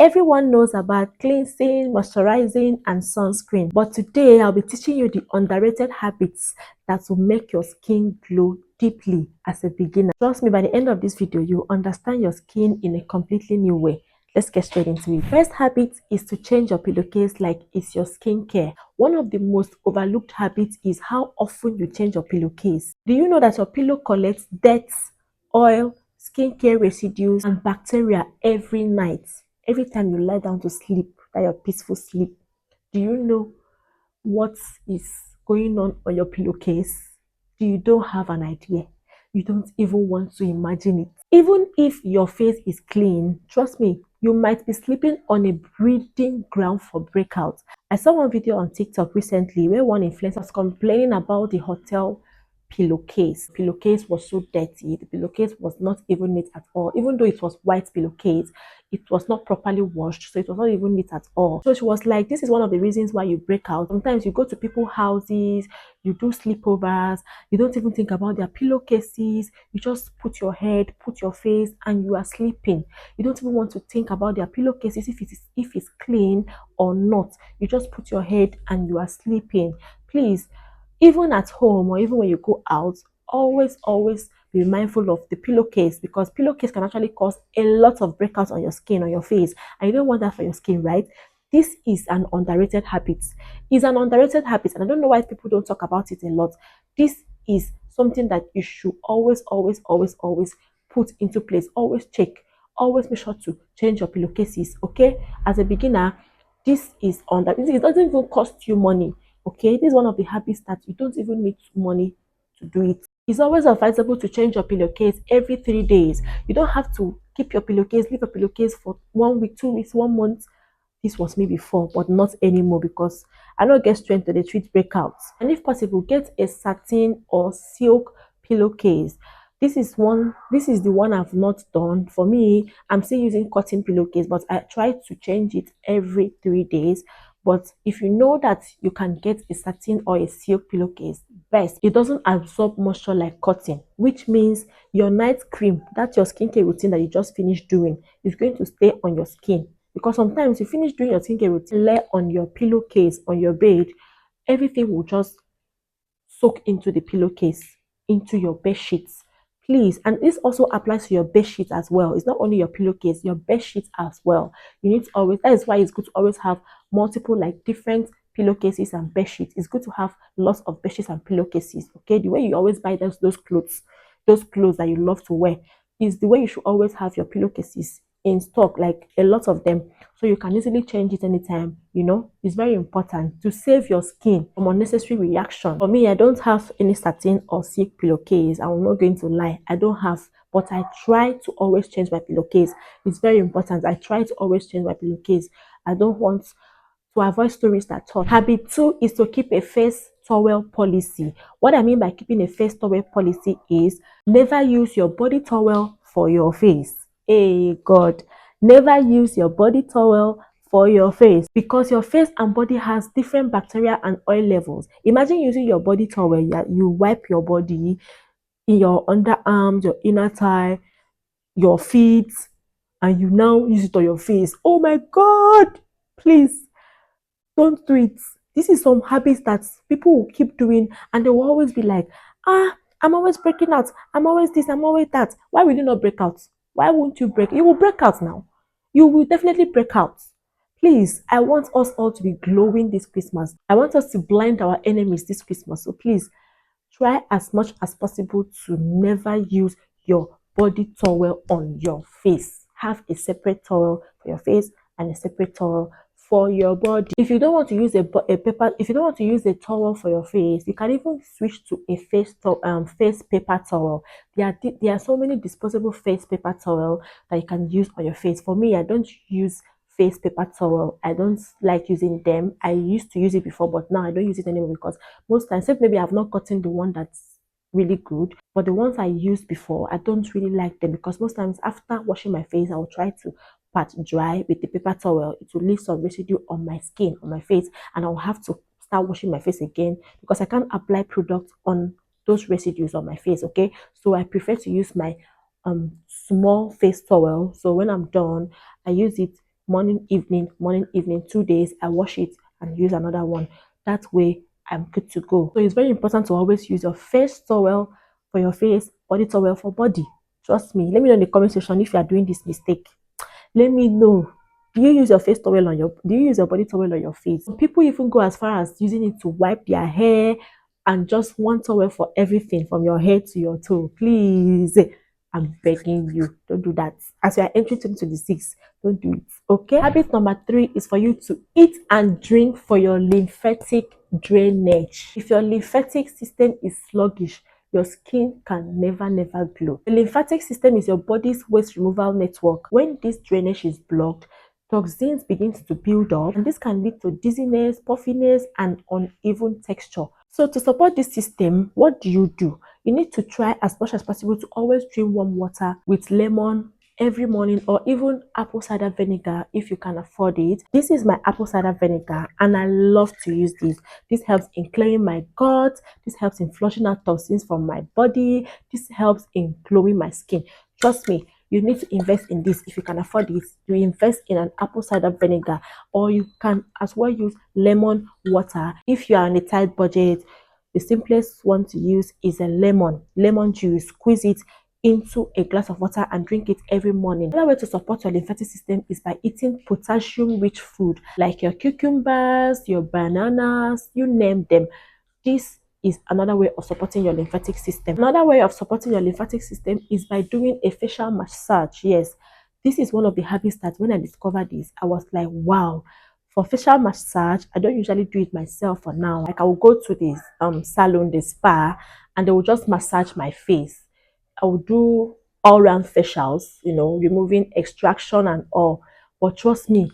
Everyone knows about cleansing, moisturizing, and sunscreen, but today I'll be teaching you the underrated habits that will make your skin glow deeply as a beginner. Trust me, by the end of this video, you'll understand your skin in a completely new way. Let's get straight into it. First habit is to change your pillowcase like it's your skincare. One of the most overlooked habits is how often you change your pillowcase. Do you know that your pillow collects dirt, oil, skincare residues, and bacteria every night? Every time you lie down to sleep, that your peaceful sleep, do you know what is going on your pillowcase? You don't have an idea. You don't even want to imagine it. Even if your face is clean, trust me, you might be sleeping on a breeding ground for breakouts. I saw one video on TikTok recently where one influencer was complaining about the hotel pillowcase. Pillowcase was so dirty. The pillowcase was not even neat at all. Even though it was white pillowcase, it was not properly washed, so it was not even neat at all. So she was like, this is one of the reasons why you break out. Sometimes you go to people's houses, you do sleepovers, you don't even think about their pillowcases. You just put your head, put your face, and you are sleeping. You don't even want to think about their pillowcases if it's clean or not. You just put your head and you are sleeping. Please, even at home or even when you go out, always be mindful of the pillowcase, because pillowcase can actually cause a lot of breakouts on your skin, on your face, and you don't want that for your skin, right? This is an underrated habit. It's an underrated habit, and I don't know why people don't talk about it a lot. This is something that you should always put into place. Always check. Always make sure to change your pillowcases. Okay, as a beginner, this is under. It doesn't even cost you money. Okay, this is one of the habits that you don't even need money to do it. It's always advisable to change your pillowcase every 3 days. You don't have to keep your pillowcase, leave your pillowcase for 1 week, 2 weeks, 1 month. This was me before, but not anymore, because I don't get strength to the treat breakouts. And if possible, get a satin or silk pillowcase. This is the one I've not done. For me, I'm still using cotton pillowcase, but I try to change it every 3 days. But if you know that you can get a satin or a silk pillowcase, best. It doesn't absorb moisture like cotton, which means your night cream, that's your skincare routine that you just finished doing, is going to stay on your skin. Because sometimes you finish doing your skincare routine, lay on your pillowcase on your bed, everything will just soak into the pillowcase, into your bed sheets. Please, and this also applies to your bed sheets as well. It's not only your pillowcase, your bed sheets as well. You need to always, that is why it's good to always have multiple, like different pillowcases and bed sheets. It's good to have lots of bed sheets and pillowcases. Okay, the way you always buy those clothes that you love to wear, is the way you should always have your pillowcases in stock, like a lot of them, so you can easily change it anytime. It's very important to save your skin from unnecessary reaction. For me, I don't have any satin or silk pillowcase. I'm not going to lie, I don't have, but I try to always change my pillowcase. It's very important. I try to always change my pillowcase. I don't want to avoid stories that talk. Habit 2 is to keep a face towel policy. What I mean by keeping a face towel policy is never use your body towel for your face. Hey God, never use your body towel for your face, because your face and body has different bacteria and oil levels. Imagine using your body towel, you wipe your body in your underarms, your inner thigh, your feet, and you now use it on your face. Oh my God, please don't do it. This is some habits that people will keep doing, and they will always be like, I'm always breaking out. I'm always this, I'm always that. Why will you not break out? Why won't you break? You will break out now. You will definitely break out. Please, I want us all to be glowing this Christmas. I want us to blind our enemies this Christmas. So please, try as much as possible to never use your body towel on your face. Have a separate towel for your face and a separate towel for your body. If you don't want to use if you don't want to use a towel for your face, you can even switch to a face paper towel. There are so many disposable face paper towel that you can use on your face. For me, I don't use face paper towel. I don't like using them. I used to use it before, but now I don't use it anymore, because most times, except maybe I've not gotten the one that's really good, but the ones I used before, I don't really like them, because most times after washing my face, I will try to pat dry with the paper towel. It will leave some residue on my skin, on my face, and I'll have to start washing my face again, because I can't apply product on those residues on my face. Okay, so I prefer to use my small face towel. So when I'm done, I use it morning, evening, 2 days. I wash it and use another one. That way, I'm good to go. So it's very important to always use your face towel for your face, body towel for body. Trust me. Let me know in the comment section if you are doing this mistake. Let me know. Do you use your face towel on your do you use your body towel on your face? Some people even go as far as using it to wipe their hair and just one towel for everything from your head to your toe. Please, I'm begging you, don't do that. As you are entering 2026, don't do it. Okay. Habit number 3 is for you to eat and drink for your lymphatic drainage. If your lymphatic system is sluggish, your skin can never glow. The lymphatic system is your body's waste removal network. When this drainage is blocked, toxins begins to build up, and this can lead to dizziness, puffiness, and uneven texture. So to support this system, what do? You need to try as much as possible to always drink warm water with lemon every morning, or even apple cider vinegar if you can afford it. This is my apple cider vinegar and I love to use this. This helps in clearing my gut. This helps in flushing out toxins from my body. This helps in glowing my skin. Trust me, you need to invest in this. If you can afford it, you invest in an apple cider vinegar, or you can as well use lemon water. If you are on a tight budget, the simplest one to use is a lemon juice. Squeeze it into a glass of water and drink it every morning. Another way to support your lymphatic system is by eating potassium-rich food like your cucumbers, your bananas, you name them. This is another way of supporting your lymphatic system. Another way of supporting your lymphatic system is by doing a facial massage. Yes, this is one of the habits that when I discovered this, I was like, wow. For facial massage, I don't usually do it myself for now. Like I will go to this salon, the spa, and they will just massage my face. I will do all round facials, removing extraction and all. But trust me,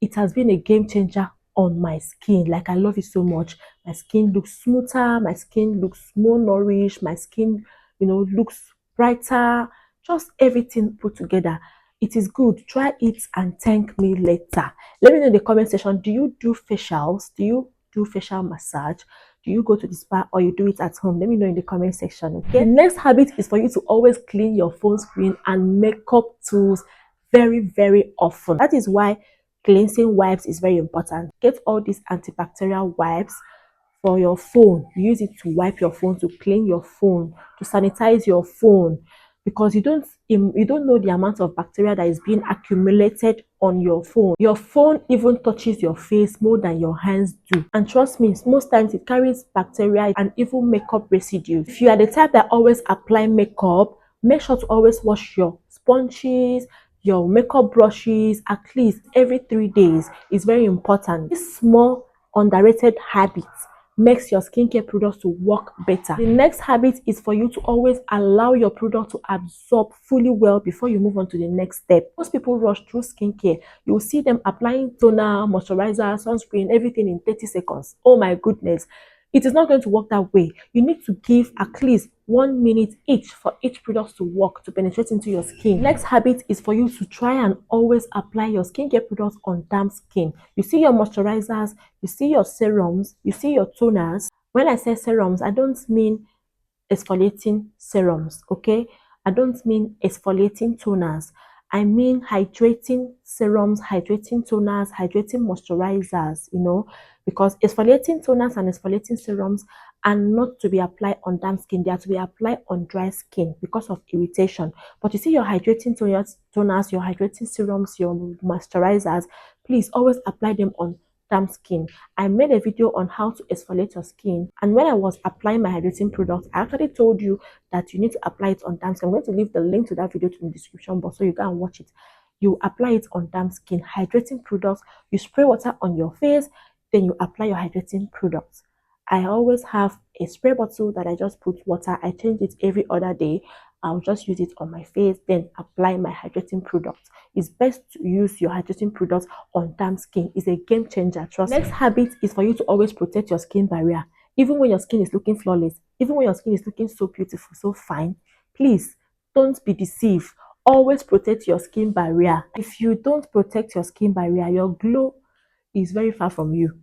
it has been a game changer on my skin. Like I love it so much. My skin looks smoother, my skin looks more nourished, my skin, looks brighter, just everything put together. It is good. Try it and thank me later. Let me know in the comment section, do you do facials? Do you do facial massage? Do you go to the spa or you do it at home? Let me know in the comment section. Okay. The next habit is for you to always clean your phone screen and makeup tools very often. That is why cleansing wipes is very important. Get all these antibacterial wipes for your phone. Use it to wipe your phone, to clean your phone, to sanitize your phone, because you don't know the amount of bacteria that is being accumulated on your phone. Your phone even touches your face more than your hands do, and trust me, most times it carries bacteria and even makeup residue. If you are the type that always apply makeup, make sure to always wash your sponges, your makeup brushes at least every 3 days. Is very important. This small underrated habit makes your skincare products to work better. The next habit is for you to always allow your product to absorb fully well before you move on to the next step. Most people rush through skincare. You will see them applying toner, moisturizer, sunscreen, everything in 30 seconds. Oh my goodness. It is not going to work that way. You need to give at least 1 minute each for each product to work, to penetrate into your skin. Next habit is for you to try and always apply your skincare products on damp skin. You see your moisturizers, you see your serums, you see your toners. When I say serums, I don't mean exfoliating serums, okay? I don't mean exfoliating toners. I mean hydrating serums, hydrating toners, hydrating moisturizers, because exfoliating toners and exfoliating serums are not to be applied on damp skin. They are to be applied on dry skin because of irritation. But you see your hydrating toners, your hydrating serums, your moisturizers, please always apply them on damp skin. I made a video on how to exfoliate your skin, and when I was applying my hydrating product, I actually told you that you need to apply it on damp skin. I'm going to leave the link to that video in the description box so you can watch it. You apply it on damp skin. Hydrating products, you spray water on your face, then you apply your hydrating products. I always have a spray bottle that I just put water. I change it every other day. I'll just use it on my face, then apply my hydrating product. It's best to use your hydrating product on damp skin. It's a game changer, trust me. Next habit is for you to always protect your skin barrier. Even when your skin is looking flawless, even when your skin is looking so beautiful, so fine, please don't be deceived. Always protect your skin barrier. If you don't protect your skin barrier, your glow is very far from you.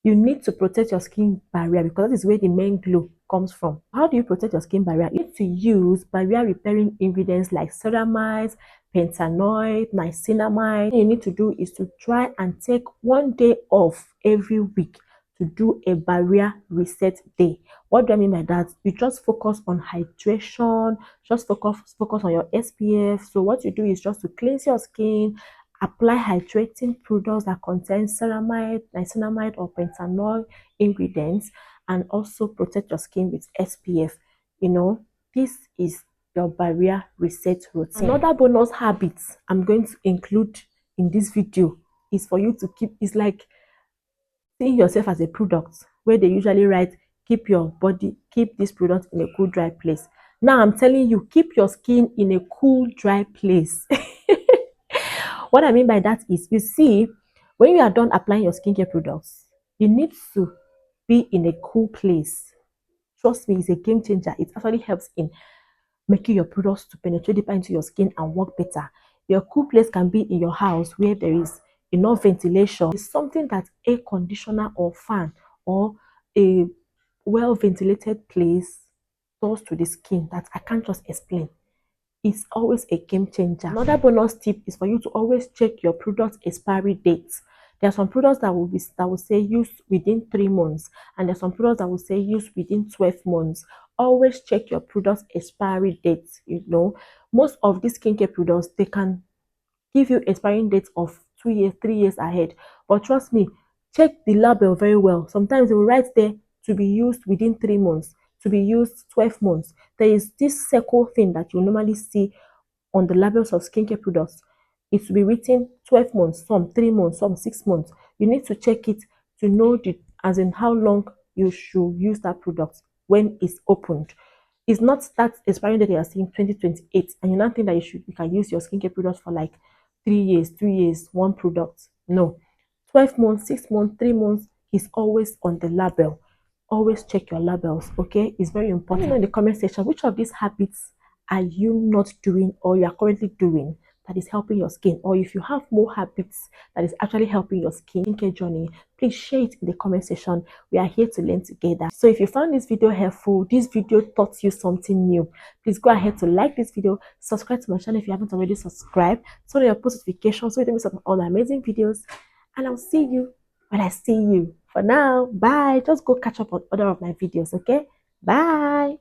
you need to protect your skin barrier because that is where the main glow comes from. How do you protect your skin barrier? You need to use barrier repairing ingredients like ceramides, pentanoid, niacinamide. What you need to do is to try and take 1 day off every week to do a barrier reset day. What do I mean by that? You just focus on hydration, just focus on your SPF. So what you do is just to cleanse your skin, apply hydrating products that contain ceramide, niacinamide, or pentanoid ingredients, and also protect your skin with SPF. This is your barrier reset routine. Another bonus habit I'm going to include in this video is for you to keep, is like seeing yourself as a product where they usually write, keep this product in a cool, dry place. Now I'm telling you, keep your skin in a cool, dry place. What I mean by that is, you see, when you are done applying your skincare products, you need to be in a cool place. Trust me, it's a game changer. It actually helps in making your products to penetrate deeper into your skin and work better. Your cool place can be in your house where there is enough ventilation. It's something that air conditioner or fan or a well ventilated place does to the skin that I can't just explain. It's always a game changer. Another bonus tip is for you to always check your product expiry dates. There are some products that will say use within 3 months, and there's some products that will say use within 12 months. Always check your product expiry dates. Most of these skincare products, they can give you expiring dates of 2 years, 3 years ahead. But trust me, check the label very well. Sometimes they will write there to be used within 3 months, to be used 12 months. There is this circle thing that you normally see on the labels of skincare products. It will be written 12 months, some 3 months, some 6 months. You need to check it to know as in how long you should use that product when it's opened. It's not that expiring date you are seeing 2028, and you not think that you can use your skincare products for like 3 years, 2 years, one product. No. 12 months, 6 months, 3 months is always on the label. Always check your labels, okay? It's very important. Let me know in the comment section which of these habits are you not doing or you are currently doing that is helping your skin, or if you have more habits that is actually helping your skincare journey, please share it in the comment section. We are here to learn together. So if you found this video helpful, this video taught you something new, please go ahead to like this video, subscribe to my channel if you haven't already subscribed, turn on your post notifications so you don't miss out on all the amazing videos, and I'll see you when I see you. For now, bye. Just go catch up on other of my videos, okay? Bye.